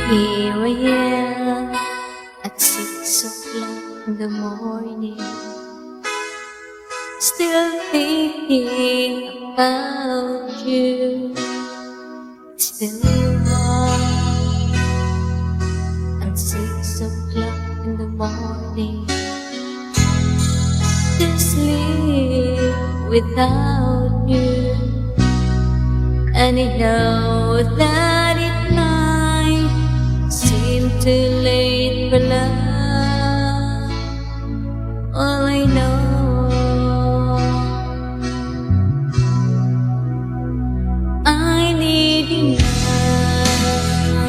Here I am at 6 o'clock in the morning, still thinking about you. It's still wrong at 6 o'clock in the morning to sleep without you. And I know that it might seem too late for love. All I know, I need you now,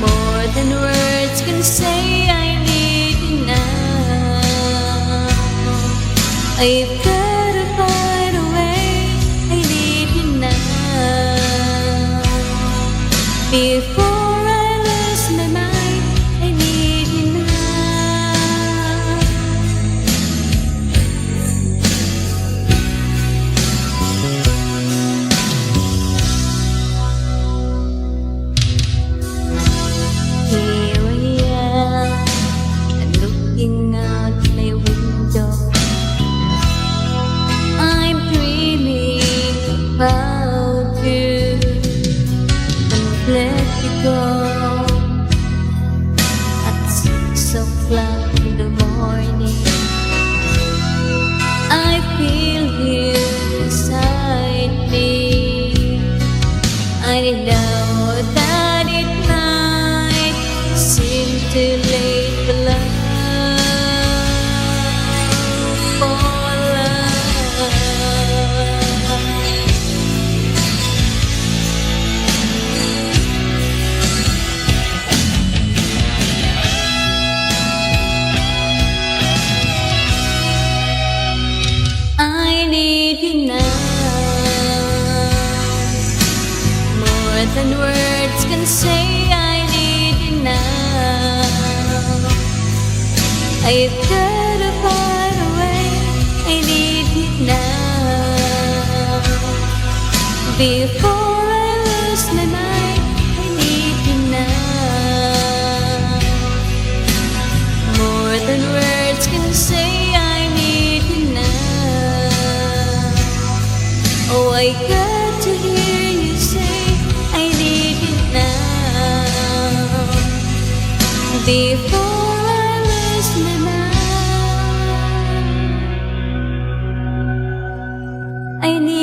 more than words can say. I need you now. I've got to find a way. I need you now. Before I lose my mind, I need you now. Here I am, I'm looking out my window. I'm dreaming about you. Let you go at 6 o'clock in the morning. I feel you inside me. I know that it might seem too late for love. For love, I need you now, more than words can say. I need you now. I've got to find a way. I need you now. Before I lose my mind, I need you now. More than words can say. I need you now. Oh, I got to hear you say, I need you now. Before I lose my mind, I need